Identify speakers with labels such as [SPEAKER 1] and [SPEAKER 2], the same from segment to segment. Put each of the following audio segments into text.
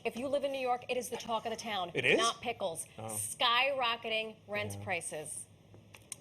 [SPEAKER 1] If you live in New York, it is the talk of the town.
[SPEAKER 2] It is?
[SPEAKER 1] Not pickles.
[SPEAKER 2] Oh.
[SPEAKER 1] Skyrocketing rent prices.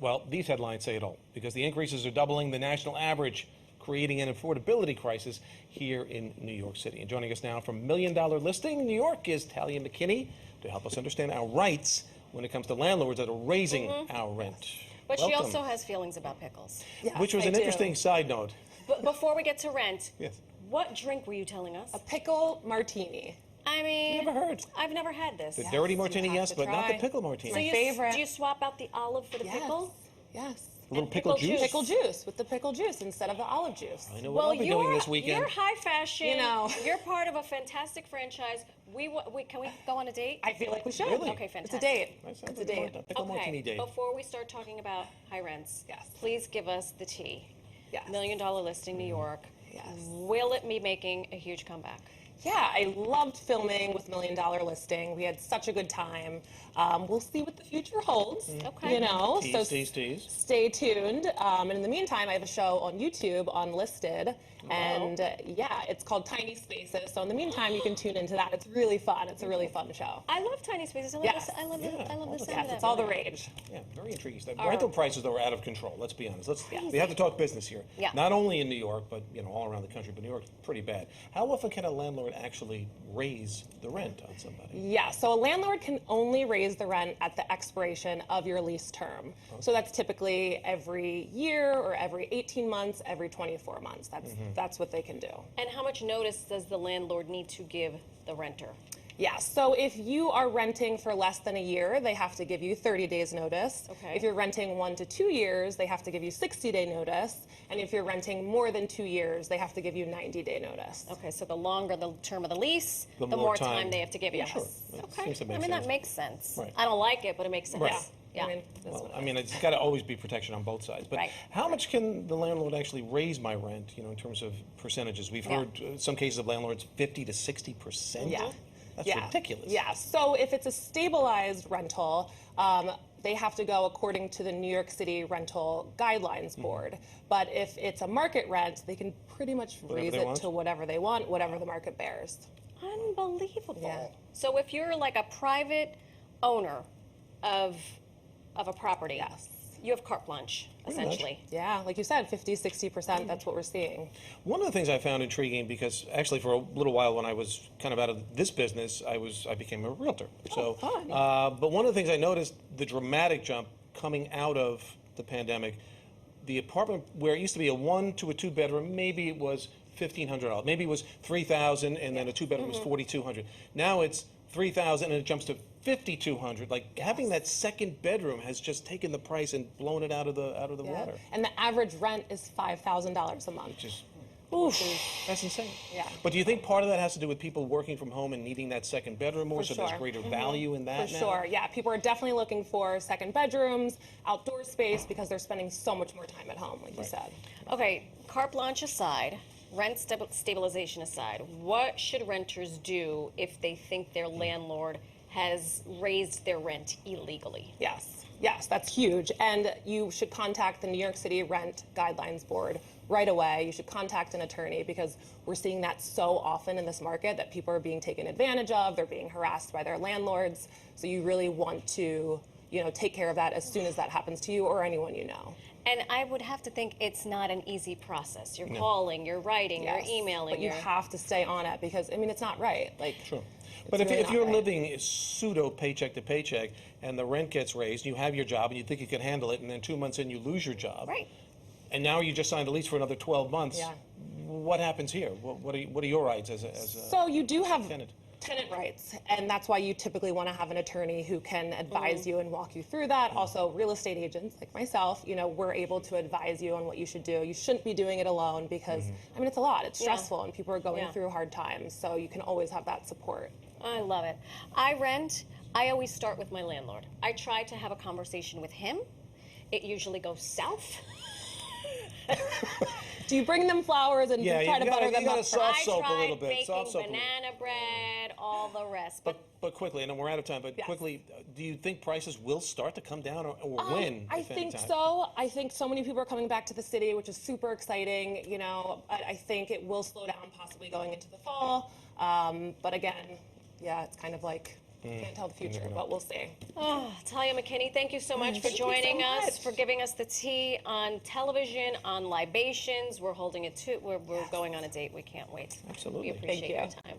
[SPEAKER 2] Well, these headlines say it all, because the increases are doubling the national average, creating an affordability crisis here in New York City. And joining us now from $1 Million Listing New York is Talia McKinney to help us understand our rights when it comes to landlords that are raising our rent.
[SPEAKER 1] But
[SPEAKER 2] Welcome.
[SPEAKER 1] she also has feelings about pickles.
[SPEAKER 3] Yes,
[SPEAKER 2] Which was
[SPEAKER 3] I
[SPEAKER 2] an
[SPEAKER 3] do.
[SPEAKER 2] interesting side note.
[SPEAKER 1] But before we get to rent,
[SPEAKER 2] Yes.
[SPEAKER 1] what drink were you telling us?
[SPEAKER 3] A pickle martini.
[SPEAKER 1] I mean,
[SPEAKER 2] Never heard.
[SPEAKER 1] I've never had this.
[SPEAKER 2] The dirty martini,
[SPEAKER 3] have
[SPEAKER 2] yes,
[SPEAKER 3] to
[SPEAKER 2] but not the
[SPEAKER 3] try.
[SPEAKER 2] pickle martini.
[SPEAKER 1] So
[SPEAKER 3] My
[SPEAKER 1] you,
[SPEAKER 3] favorite.
[SPEAKER 1] Do you swap out the olive for the pickle?
[SPEAKER 3] Yes.
[SPEAKER 2] A little
[SPEAKER 1] and
[SPEAKER 2] pickle
[SPEAKER 1] pickle
[SPEAKER 2] juice.
[SPEAKER 3] Pickle juice with the pickle juice instead of the olive juice.
[SPEAKER 2] I know what I'll be doing this weekend.
[SPEAKER 1] You're high fashion.
[SPEAKER 3] You know.
[SPEAKER 1] You're part of a fantastic franchise. Can we go on a date?
[SPEAKER 3] I feel like we should.
[SPEAKER 2] Really?
[SPEAKER 1] Okay,
[SPEAKER 3] It's
[SPEAKER 1] fantastic.
[SPEAKER 3] a date.
[SPEAKER 2] That sounds
[SPEAKER 3] It's a
[SPEAKER 2] like
[SPEAKER 3] date.
[SPEAKER 2] a pickle martini date.
[SPEAKER 1] Before we start talking about high rents,
[SPEAKER 3] Yes.
[SPEAKER 1] please give us the tea.
[SPEAKER 3] Yes.
[SPEAKER 1] $1 Million Listing New York.
[SPEAKER 3] Yes.
[SPEAKER 1] Will it be making a huge comeback?
[SPEAKER 3] Yeah, I loved filming with $1 Million Listing. We had such a good time. We'll see what the future holds.
[SPEAKER 1] Okay.
[SPEAKER 3] You know,
[SPEAKER 2] Tease.
[SPEAKER 3] stay tuned. And in the meantime, I have a show on YouTube on Listed, and yeah, it's called Tiny Spaces. So in the meantime, you can tune into that. It's really fun. It's a really fun show.
[SPEAKER 1] I love tiny spaces. I love
[SPEAKER 3] Yes.
[SPEAKER 1] this. I love the sound
[SPEAKER 3] Yes,
[SPEAKER 1] of that.
[SPEAKER 3] it's all the rage.
[SPEAKER 2] Yeah, very intriguing stuff. Rental prices, though, are out of control. Let's be honest. We have to talk business here.
[SPEAKER 1] Yeah.
[SPEAKER 2] Not only in New York, but all around the country. But New York's pretty bad. How often can a landlord actually raise the rent on somebody?
[SPEAKER 3] Yeah, so a landlord can only raise the rent at the expiration of your lease term. So that's typically every year or every 18 months, every 24 months. That's what they can do.
[SPEAKER 1] And how much notice does the landlord need to give the renter?
[SPEAKER 3] Yeah, so if you are renting for less than a year, they have to give you 30 days notice.
[SPEAKER 1] Okay.
[SPEAKER 3] If you're renting 1 to 2 years, they have to give you 60-day notice. And if you're renting more than 2 years, they have to give you 90-day notice.
[SPEAKER 1] Okay, so the longer the term of the lease,
[SPEAKER 2] The
[SPEAKER 1] the
[SPEAKER 2] more
[SPEAKER 1] more
[SPEAKER 2] time.
[SPEAKER 1] time they have to give you.
[SPEAKER 2] Yeah, sure. That
[SPEAKER 1] Okay.
[SPEAKER 2] seems to make
[SPEAKER 1] I mean,
[SPEAKER 2] sense.
[SPEAKER 1] that makes sense.
[SPEAKER 2] Right.
[SPEAKER 1] I don't like it, but it makes sense.
[SPEAKER 2] Right.
[SPEAKER 1] Yeah.
[SPEAKER 3] I mean, that's
[SPEAKER 2] Well,
[SPEAKER 3] what it
[SPEAKER 2] I
[SPEAKER 3] is.
[SPEAKER 2] mean, it's got to always be protection on both sides. But
[SPEAKER 1] Right.
[SPEAKER 2] how much can the landlord actually raise my rent, in terms of percentages? We've heard some cases of landlords 50 to 60%.
[SPEAKER 3] Yeah.
[SPEAKER 2] That's
[SPEAKER 3] Yeah.
[SPEAKER 2] ridiculous.
[SPEAKER 3] Yeah, so if it's a stabilized rental, they have to go according to the New York City Rental Guidelines Board. But if it's a market rent, they can pretty much raise
[SPEAKER 2] they
[SPEAKER 3] it
[SPEAKER 2] want?
[SPEAKER 3] to whatever they want, whatever the market bears.
[SPEAKER 1] Unbelievable.
[SPEAKER 3] Yeah.
[SPEAKER 1] So if you're like a private owner of a property,
[SPEAKER 3] Yes.
[SPEAKER 1] you have carte blanche, essentially.
[SPEAKER 3] Yeah, like you said, 50, 60%, that's what we're seeing.
[SPEAKER 2] One of the things I found intriguing, because actually for a little while when I was kind of out of this business, I became a realtor. So,
[SPEAKER 3] fun.
[SPEAKER 2] but one of the things I noticed, the dramatic jump coming out of the pandemic, the apartment where it used to be a 1 to a 2 bedroom, maybe it was $1,500, maybe it was $3,000, and then a 2 bedroom was $4,200. Now it's $3,000 and it jumps to $5,200. Like having that second bedroom has just taken the price and blown it out of the
[SPEAKER 3] Yeah.
[SPEAKER 2] water.
[SPEAKER 3] And the average rent is $5,000 a month.
[SPEAKER 2] Just
[SPEAKER 3] Oof.
[SPEAKER 2] That's insane.
[SPEAKER 3] Yeah.
[SPEAKER 2] But do you think part of that has to do with people working from home and needing that second bedroom more,
[SPEAKER 3] For
[SPEAKER 2] so there's
[SPEAKER 3] sure.
[SPEAKER 2] greater value in that
[SPEAKER 3] For
[SPEAKER 2] now?
[SPEAKER 3] sure, yeah. People are definitely looking for second bedrooms, outdoor space, because they're spending so much more time at home, like you said.
[SPEAKER 1] Okay, carte blanche aside, rent stabilization aside, what should renters do if they think their landlord has raised their rent illegally?
[SPEAKER 3] Yes, that's huge. And you should contact the New York City Rent Guidelines Board right away. You should contact an attorney, because we're seeing that so often in this market that people are being taken advantage of, they're being harassed by their landlords. So you really want to, take care of that as soon as that happens to you or anyone you know.
[SPEAKER 1] And I would have to think it's not an easy process. You're calling, you're writing,
[SPEAKER 3] Yes,
[SPEAKER 1] you're emailing.
[SPEAKER 3] but you have to stay on it, because it's not right. Like,
[SPEAKER 2] Sure. But
[SPEAKER 3] really
[SPEAKER 2] if
[SPEAKER 3] not
[SPEAKER 2] you're
[SPEAKER 3] right.
[SPEAKER 2] living pseudo paycheck to paycheck and the rent gets raised, you have your job and you think you can handle it, and then 2 months in you lose your job.
[SPEAKER 1] Right.
[SPEAKER 2] And now you just signed a lease for another 12 months.
[SPEAKER 3] Yeah.
[SPEAKER 2] What happens here? What are your rights as a
[SPEAKER 3] so you do have
[SPEAKER 2] tenant?
[SPEAKER 3] tenant rights, and that's why you typically want to have an attorney who can advise you and walk you through that. Also, real estate agents like myself, we're able to advise you on what you should do. You shouldn't be doing it alone, because it's a lot. It's stressful, and people are going through hard times. So you can always have that support.
[SPEAKER 1] I love it. I rent. I always start with my landlord. I try to have a conversation with him. It usually goes south.
[SPEAKER 3] Do you bring them flowers and try to butter them
[SPEAKER 2] you gotta
[SPEAKER 3] up?
[SPEAKER 2] soft
[SPEAKER 1] I
[SPEAKER 2] soap a
[SPEAKER 1] tried
[SPEAKER 2] little bit.
[SPEAKER 1] baking
[SPEAKER 2] Soft soap a little.
[SPEAKER 1] banana bread, all the rest.
[SPEAKER 2] But quickly, I know we're out of time, but
[SPEAKER 3] Yes.
[SPEAKER 2] quickly, do you think prices will start to come down, or when?
[SPEAKER 3] I
[SPEAKER 2] if any
[SPEAKER 3] think
[SPEAKER 2] time?
[SPEAKER 3] so. I think so many people are coming back to the city, which is super exciting. But I think it will slow down, possibly going into the fall. But again, yeah, it's kind of like, can't tell the future, but we'll see.
[SPEAKER 1] Oh, Talia McKinney, thank you so much for joining us, for giving us the tea on television, on libations. We're holding it to, we're going on a date. We can't wait.
[SPEAKER 2] Absolutely.
[SPEAKER 1] We appreciate
[SPEAKER 3] Thank you.
[SPEAKER 1] your time.